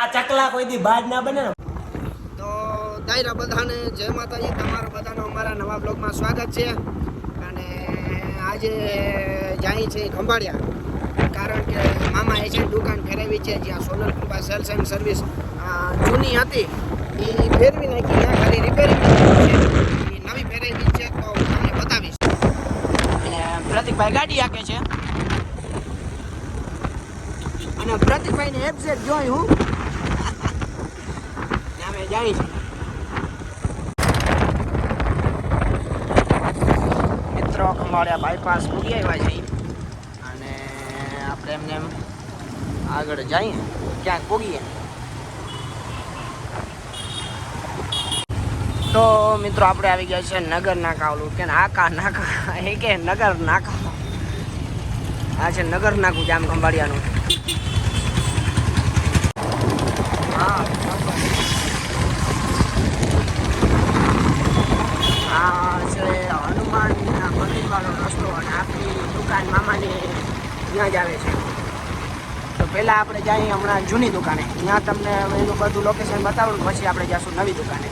આ ચકલા કોઈ દી બાદ ના બને ને. તો દાયરા બધાને જય માતાજી, તમારા બધાનો અમારા નવા બ્લોગમાં સ્વાગત છે. અને આજે જાય છે ખંભાળિયા, કારણ કે મામાએ છે દુકાન ફેરવી છે, જ્યાં સોનલ કૃપા સેલ્સ એન્ડ સર્વિસ જૂની હતી એ ફેરવી નાખી, ત્યાં ખાલી રિપેરિંગ છે, એ નવી ફેરવી છે. તો હું તમને બતાવીશ. અને પ્રતિકભાઈ ગાડી હાકે છે, અને પ્રતિકભાઈને એબસેટ જોઈ હું અમે જાય છે. મિત્રો ખંભાળિયા બાયપાસ પૂરી આવ્યા છે, અને આપણે એમને એમ આગળ જઈએ, ક્યાંક પૂગીએ. તો મિત્રો આપણે આવી ગયા છે નગર નાકા, ઓલું કે આકા નાકા એ કે નગર નાકા, આ છે નગર નાકું જામ ખંભાળિયાનું. હા, આ છે હનુમાનના મંદિરવાળો રસ્તો, અને આપણી દુકાન મામાની ત્યાં જ આવે છે. તો પહેલાં આપણે જઈએ હમણાં જૂની દુકાને, ત્યાં તમને એનું બધું લોકેશન બતાવું, પછી આપણે જઈશું નવી દુકાને.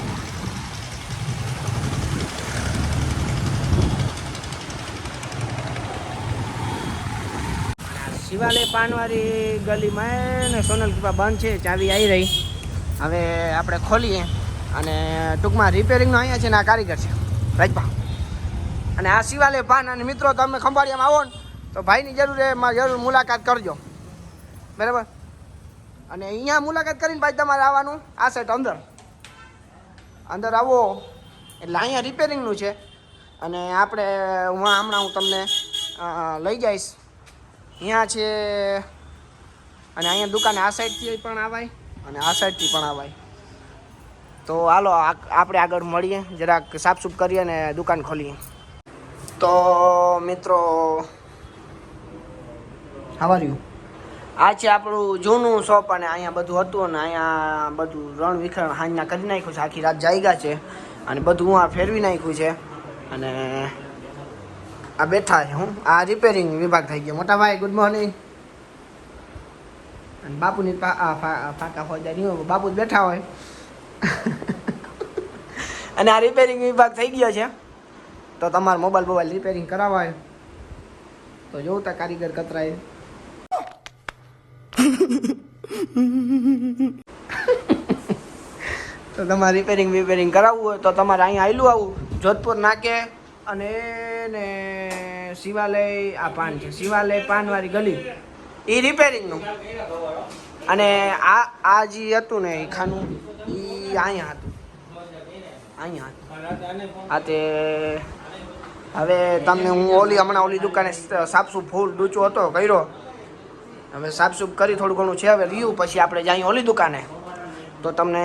શિવાલય પાનવાળી ગલીમાં ને સોનલ કૃપા બંધ છે, ચાવી આવી રહી. હવે આપણે ખોલીએ, અને ટૂંકમાં રિપેરિંગનો અહીંયા છે ને આ કારીગર છે રાજભા. અને આ શિવાલય પાન, અને મિત્રો તમે ખંભાળિયામાં આવો ને તો ભાઈની જરૂર મુલાકાત કરજો, બરાબર. અને અહીંયા મુલાકાત કરીને ભાઈ તમારે આવવાનું આ સાઈડ અંદર આવો એટલે અહીંયા રિપેરિંગનું છે. અને આપણે હમણાં હું તમને લઈ જઈશ અહીંયા છે. અને અહીંયા દુકાને આ સાઈડથી પણ આવાય અને આ સાઈડથી પણ આવાય. તો હાલો આપણે આગળ મળીએ, જરાક સાફસૂફ કરીએ અને દુકાન ખોલીએ. તો મિત્રો હાવાર્યું, આ છે આપણું જૂનું શોપ, અને અહીંયા બધું હતું, અને અહીંયા બધું રણ વિખરણ હાંજના કરી નાખ્યું છે, આખી રાત જાગ્યા છે, અને બધું આ ફેરવી નાખ્યું છે. અને આ બેઠા છે, હું આ રિપેરિંગ વિભાગ થઈ ગયો. મોટા ભાઈ ગુડ મોર્નિંગ. અને બાપુની ફાકા ફોજદારી બાપુ જ બેઠા હોય. અને આ રિપેરિંગ વિભાગ થઈ ગયો છે. તો તમારે મોબાઈલ રિપેરિંગ કરાવાય તો જોઉં તા કારીગર કતરાય. તો તમારે રિપેરિંગ કરાવવું હોય તો તમારે અહીંયા આવેલું આવું જોધપુર નાકે, અને ને શિવાલય આ પાન છે, શિવાલય પાનવાળી ગલી, એ રિપેરિંગનું. અને આ જે હતું ને એ ખાનું એ અહીંયા હતું. આ તે હવે તમને હું હમણાં ઓલી દુકાને સાફસૂફ ફૂલ ડૂચો હતો કર્યો, હવે સાફસૂફ કરી થોડું ઘણું છે હવે રહ્યું, પછી આપણે જઈએ ઓલી દુકાને. તો તમને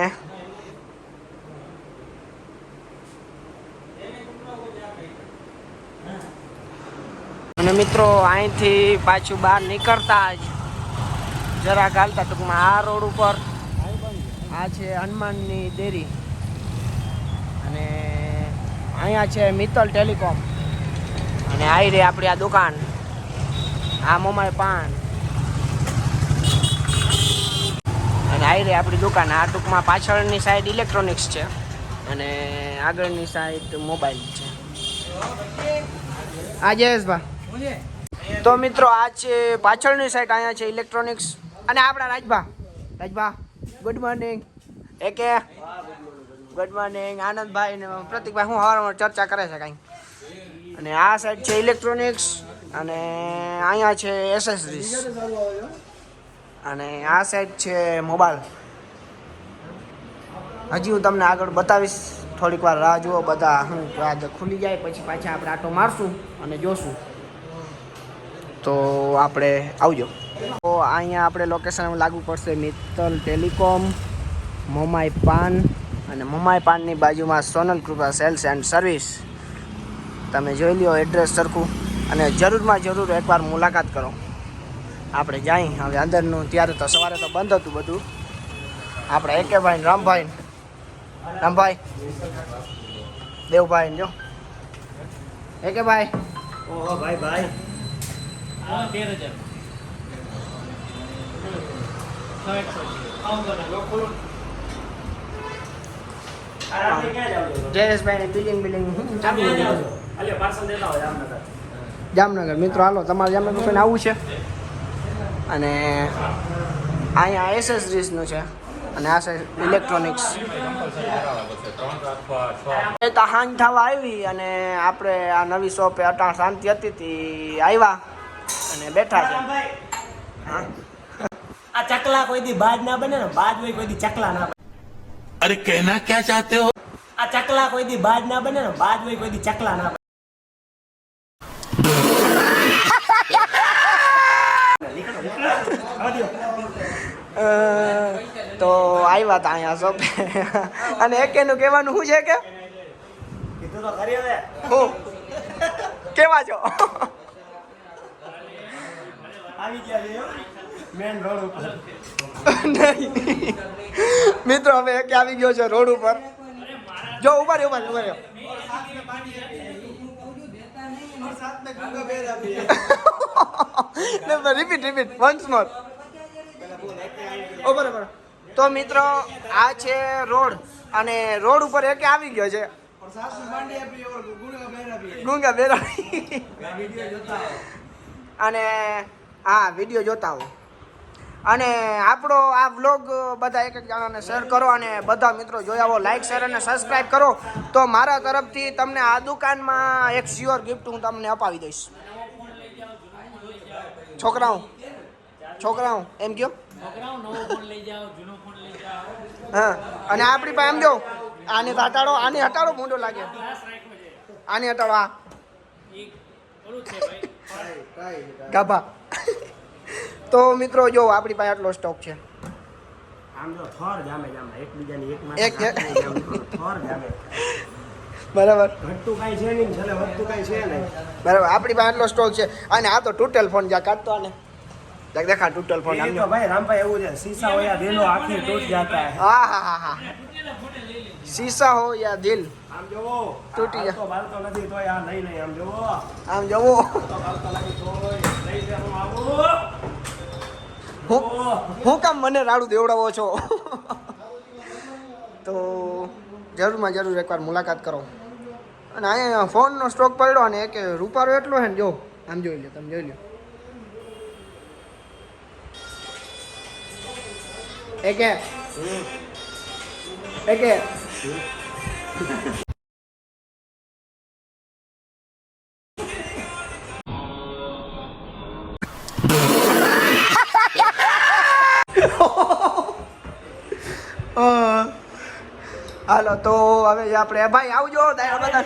અને મિત્રો અહીંથી પાછું બહાર નીકળતા જ જરા હાલતા ટૂંકમાં આ રોડ ઉપર આ છે હનુમાનની ડેરી, અને અહીંયા છે મિત્તલ ટેલિકોમ, અને આવી રહી આપણી આ દુકાન, આ મોમાય પાન, અને આવી રહી આપણી દુકાન. આ ટૂંકમાં પાછળની સાઈડ ઇલેક્ટ્રોનિક્સ છે, અને આગળની સાઈડ મોબાઈલ છે. આ જયેશભા. તો મિત્રો આ છે પાછળની સાઈડ, અહીંયા છે ઇલેક્ટ્રોનિક્સ. અને આપણા રાજભા ગુડ મોર્નિંગ. એકે ગુડ મોર્નિંગ. આનંદભાઈ ને પ્રતિકભાઈ હું હવારમાં ચર્ચા કરે છે કાંઈ. અને આ સાઈડ છે ઇલેક્ટ્રોનિક્સ, અને અહીંયા છે એસેસરીઝ, અને આ સાઈડ છે મોબાઈલ. હજી હું તમને આગળ બતાવીશ, થોડીક વાર રાહ જુઓ બધા. હું ખુલી જાય પછી પાછા આપણે આટો મારશું અને જોશું. તો આપણે આવજો. તો અહીંયા આપણે લોકેશન લાગુ પડશે મિત્તલ ટેલિકોમ, મોમાય પાન, અને મોમાય પાનની બાજુમાં સોનલ કૃપા સેલ્સ એન્ડ સર્વિસ. તમે જોઈ લ્યો એડ્રેસ સરખું, અને જરૂરમાં જરૂર એકવાર મુલાકાત કરો. આપણે જઈએ હવે અંદરનું. ત્યારે તો સવારે તો બંધ હતું બધું. આપણે એકેભાઈ રામભાઈ દેવભાઈ જો એકેભાઈ. ઓહો ભાઈ 13,000. જયેશભાઈ બિલિંગ બિલિંગ ચાલુ ક્યાં જાવ છો? અલ્યા પાર્સલ દેતા હોય જામનગર. જામનગર. મિત્રો હાલો, તમારે જામનગર કોઈને આવવું છે? અને અહીંયા એસેસરીઝનું છે અને આ છે ઇલેક્ટ્રોનિક્સ. એ તો હાંજ થવા આવી અને આપણે આ નવી શોપે અટાણ શાંતિ હતી તી આવ્યા અને બેઠા છે. હા, આ ચકલા કોઈ દી બાજ ના બને ને, બાજ હોય કોઈ દી ચકલા ના બને. अरे कहना क्या चाहते हो? આ ચકલા કોઈ દી બાજ ના બને ને, બાજ હોય કોઈ દી ચકલા ના બને. તો આવ્યા હતા અહીંયા શોપે અને એકેનું કહેવાનું શું છે કે કીધું તો ખરી હવે. હું કેવા છો? આવી ગયા છે મેન રોડ ઉપર. નહીં મિત્રો, હવે એકે આવી ગયો છે રોડ ઉપર. જો ઉભા રહ્યો, ઉભા રહ્યો. રિપીટ વન્સ મોર. બરાબર. તો મિત્રો, આ છે રોડ અને રોડ ઉપર એકે આવી ગયો છે. ગુંગા બેરા અને હા, વિડીયો જોતા હો. અને આપણો આ વ્લોગ બધા એક એક જણાને શેર કરો અને બધા મિત્રો જોઈ આવો, લાઈક શેર અને સબસ્ક્રાઈબ કરો. તો મારા તરફથી તમને આ દુકાનમાં એક શ્યોર ગિફ્ટ હું તમને અપાવી દઈશ. છોકરાઓ એમ કયો. હા, અને આપણી પાસે એમ જો આને હટાડો મોઢો લાગે. આને હટાડો. આ ગાભા. તો મિત્રો જો આપણી પાસે આટલો સ્ટોક છે. આમ જો થોર જામે એકબીજાની એક માં એક થોર જામે. બરાબર. ઘટતું કાંઈ છે નહીં, છેલ્લે વધતું કાંઈ છે નહીં. બરાબર, આપણી પાસે આટલો સ્ટોક છે. અને આ તો તૂટેલ ફોન જ્યાં કાઢતો આને દેખા તૂટેલ ફોન. એ તો ભાઈ રામભાઈ એવું છે, शीशा हो या दिल हो आखिर टूट जाता है. હા. શીશા હો યા દિલ આમ જોવો તૂટી ગયા. તો બાલતો નથી તોય આ લઈ લઈ. આમ જોવો આમ જવો. તો બાલતો લાગી તોય લઈ લે. હું આવું હું કામ મને રાડું દેવડાવો છો? તો જરૂરમાં જરૂર એકવાર મુલાકાત કરો. અને અહીંયા ફોનનો સ્ટોક પડ્યો અને એક રૂપારો એટલો છે ને, જો આમ જોઈ લો, તમે જોઈ લો. એકે હાલો, તો હવે આપણે ભાઈ આવજો. બધા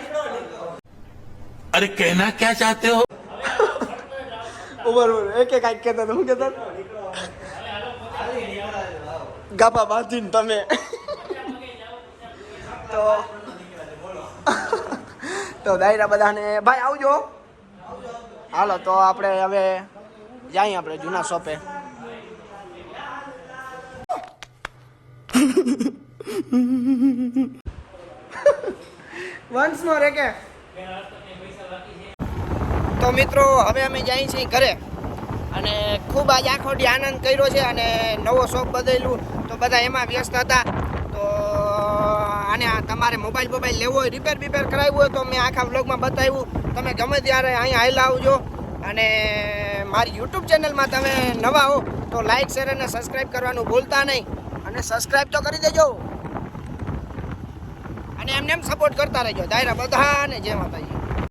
अरे कहना क्या चाहते हो? ઉભર એક કાંઈક કહેતા હતા. શું કહેતા? ગાભા બાંધીને તમે. તો દાયરા બધાને ભાઈ આવજો. હાલો, તો આપણે હવે જઈએ આપણે જૂના શોપે. વન્સ મોર એકે. તો મિત્રો, હવે અમે જઈએ છીએ ઘરે અને ખૂબ આજ આખો દી આનંદ કર્યો છે અને નવો શોપ બદલ્યું તો બધા એમાં વ્યસ્ત હતા. તો અને તમારે મોબાઈલ લેવો હોય, રિપેર કરાવવું હોય તો મેં આખા વ્લોગમાં બતાવ્યું. તમે ગમે ત્યારે અહીંયા હાલ આવજો. અને મારી યુટ્યુબ ચેનલમાં તમે નવા હો તો લાઈક શેર અને સબસ્ક્રાઈબ કરવાનું ભૂલતા નહીં. અને સબસ્ક્રાઈબ તો કરી દેજો અને એમને સપોર્ટ કરતા રહેજો. દાયરા બધાને જય માતાજી.